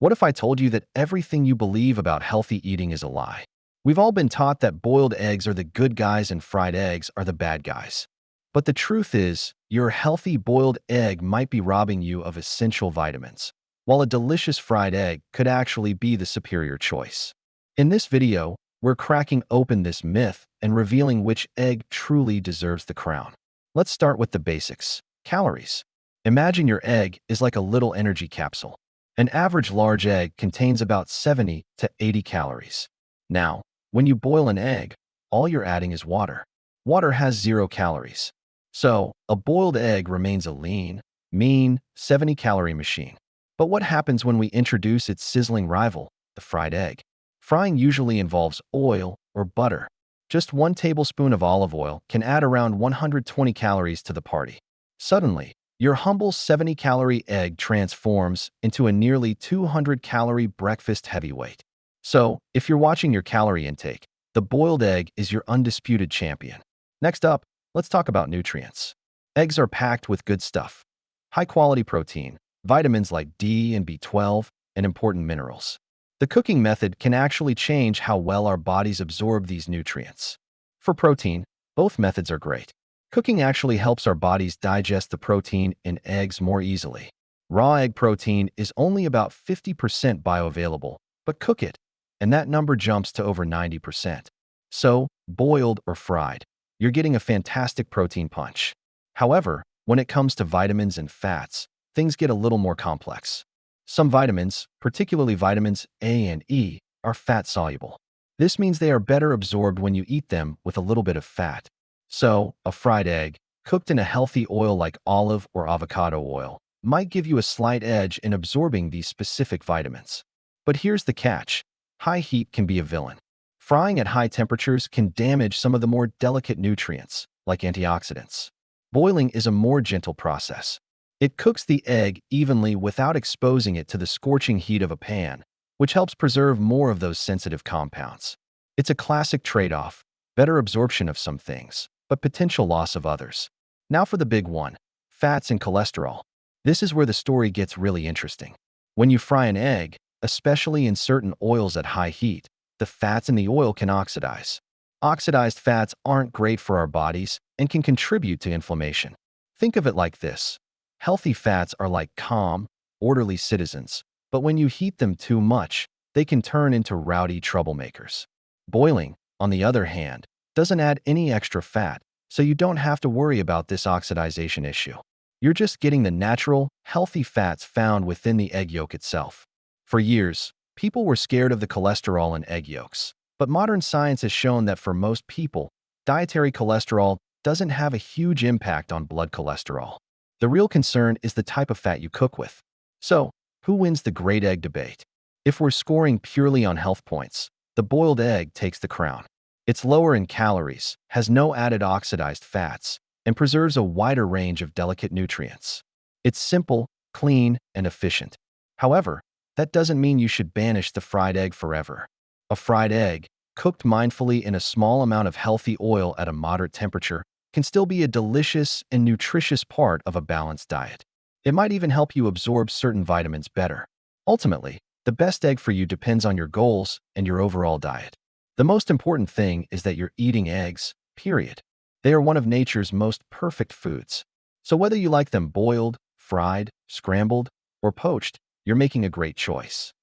What if I told you that everything you believe about healthy eating is a lie? We've all been taught that boiled eggs are the good guys and fried eggs are the bad guys. But the truth is, your healthy boiled egg might be robbing you of essential vitamins, while a delicious fried egg could actually be the superior choice. In this video, we're cracking open this myth and revealing which egg truly deserves the crown. Let's start with the basics. Calories. Imagine your egg is like a little energy capsule. An average large egg contains about 70 to 80 calories. Now, when you boil an egg, all you're adding is water. Water has 0 calories. So, a boiled egg remains a lean, mean, 70-calorie machine. But what happens when we introduce its sizzling rival, the fried egg? Frying usually involves oil or butter. Just 1 tablespoon of olive oil can add around 120 calories to the party. Suddenly, your humble 70-calorie egg transforms into a nearly 200-calorie breakfast heavyweight. So, if you're watching your calorie intake, the boiled egg is your undisputed champion. Next up, let's talk about nutrients. Eggs are packed with good stuff. High-quality protein, vitamins like D and B12, and important minerals. The cooking method can actually change how well our bodies absorb these nutrients. For protein, both methods are great. Cooking actually helps our bodies digest the protein in eggs more easily. Raw egg protein is only about 50% bioavailable, but cook it, and that number jumps to over 90%. So, boiled or fried, you're getting a fantastic protein punch. However, when it comes to vitamins and fats, things get a little more complex. Some vitamins, particularly vitamins A and E, are fat-soluble. This means they are better absorbed when you eat them with a little bit of fat. So, a fried egg, cooked in a healthy oil like olive or avocado oil, might give you a slight edge in absorbing these specific vitamins. But here's the catch. High heat can be a villain. Frying at high temperatures can damage some of the more delicate nutrients, like antioxidants. Boiling is a more gentle process. It cooks the egg evenly without exposing it to the scorching heat of a pan, which helps preserve more of those sensitive compounds. It's a classic trade-off, better absorption of some things, but potential loss of others. Now for the big one, fats and cholesterol. This is where the story gets really interesting. When you fry an egg, especially in certain oils at high heat, the fats in the oil can oxidize. Oxidized fats aren't great for our bodies and can contribute to inflammation. Think of it like this. Healthy fats are like calm, orderly citizens, but when you heat them too much, they can turn into rowdy troublemakers. Boiling, on the other hand, doesn't add any extra fat, so you don't have to worry about this oxidization issue. You're just getting the natural, healthy fats found within the egg yolk itself. For years, people were scared of the cholesterol in egg yolks, but modern science has shown that for most people, dietary cholesterol doesn't have a huge impact on blood cholesterol. The real concern is the type of fat you cook with. So, who wins the great egg debate? If we're scoring purely on health points, the boiled egg takes the crown. It's lower in calories, has no added oxidized fats, and preserves a wider range of delicate nutrients. It's simple, clean, and efficient. However, that doesn't mean you should banish the fried egg forever. A fried egg, cooked mindfully in a small amount of healthy oil at a moderate temperature, can still be a delicious and nutritious part of a balanced diet. It might even help you absorb certain vitamins better. Ultimately, the best egg for you depends on your goals and your overall diet. The most important thing is that you're eating eggs, period. They are one of nature's most perfect foods. So whether you like them boiled, fried, scrambled, or poached, you're making a great choice.